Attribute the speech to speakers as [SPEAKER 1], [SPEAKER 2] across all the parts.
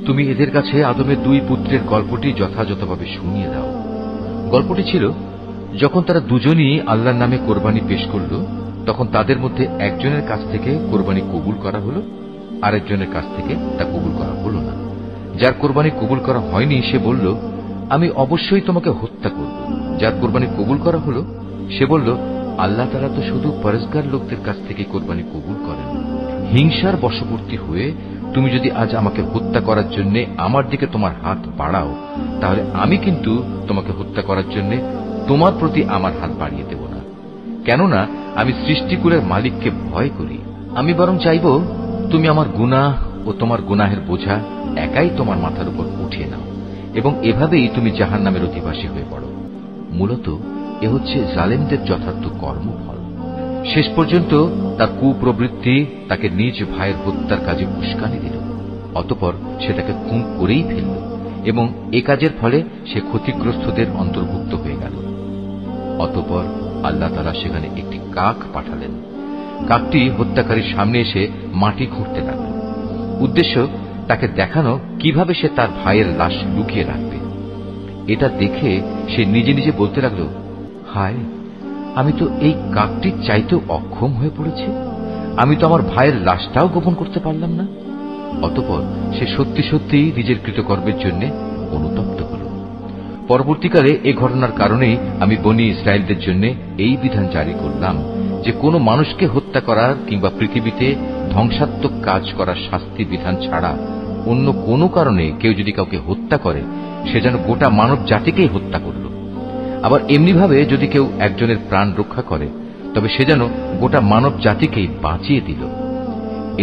[SPEAKER 1] তুমি এদের কাছে আদমের দুই পুত্রের গল্পটি যথাযথভাবে শুনিয়ে দাও। গল্পটি ছিল, যখন তারা দুজনই আল্লাহর নামে কোরবানি পেশ করল, তখন তাদের মধ্যে একজনের কাছ থেকে কোরবানি কবুল করা হল, আরেকজনের কাছ থেকে তা কবুল করা হল না। যার কোরবানি কবুল করা হয়নি সে বলল, আমি অবশ্যই তোমাকে হত্যা করব। যার কোরবানি কবুল করা হল সে বলল, আল্লাহ তাআলা তো শুধু পরেজগার লোকদের কাছ থেকে কোরবানি কবুল করেন। হিংসার বশবর্তী হয়ে তুমি যদি আজ আমাকে হত্যা করার জন্য আমার দিকে তোমার হাত বাড়াও, তাহলে আমি কিন্তু তোমাকে হত্যা করার জন্য তোমার প্রতি আমার হাত বাড়িয়ে দেব না। কেননা আমি সৃষ্টিকুলের মালিককে ভয় করি। আমি বরং চাইব তুমি আমার গুনাহ ও তোমার গুনাহের বোঝা একাই তোমার মাথার উপর উঠিয়ে নাও, এবং এভাবেই তুমি জাহান্নামের অধিবাসী হয়ে পড়ো। মূলত এ হচ্ছে জালেমদের যথার্থ কর্মফল। শেষ পর্যন্ত তার কুপ্রবৃত্তি তাকে নিজ ভাইয়ের হত্যার কাজে উস্কানি দিল। অতঃপর সে তাকে খুন করেই ফেলল, এবং এ কাজের ফলে সে ক্ষতিগ্রস্তদের অন্তর্ভুক্ত হয়ে গেল। অতঃপর আল্লাহ তাআলা সেখানে একটি কাক পাঠালেন। কাকটি হত্যাকারীর সামনে এসে মাটি খুঁড়তে লাগল। উদ্দেশ্য তাকে দেখানো কিভাবে সে তার ভাইয়ের লাশ লুকিয়ে রাখবে। এটা দেখে সে নিজে নিজে বলতে লাগল, হায়, আমি তো এই কাকটির চাইতেও অক্ষম হয়ে পড়েছি। আমি তো আমার ভাইয়ের লাশটাও গোপন করতে পারলাম না। অতঃপর সে সত্যি সত্যি নিজের কৃতকর্মের জন্য অনুতপ্ত হল। পরবর্তীকালে এ ঘটনার কারণেই আমি বনী ইসরায়েলদের জন্য এই বিধান জারি করলাম যে কোনো মানুষকে হত্যা করার কিংবা পৃথিবীতে ধ্বংসাত্মক কাজ করার শাস্তি বিধান ছাড়া অন্য কোনো কারণে কেউ যদি কাউকে হত্যা করে, সে যেন গোটা মানব জাতিকেই হত্যা করল। আবার এমনিভাবে যদি কেউ একজনের প্রাণ রক্ষা করে, তবে সে যেন গোটা মানব জাতিকেই বাঁচিয়ে দিল।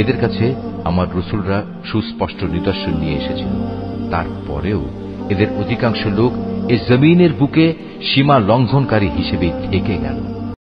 [SPEAKER 1] এদের কাছে আমার রসুলরা সুস্পষ্ট নিদর্শন নিয়ে এসেছিল, তারপরেও এদের অধিকাংশ লোক এই জমিনের বুকে সীমা লঙ্ঘনকারী হিসেবেই থেকে গেল।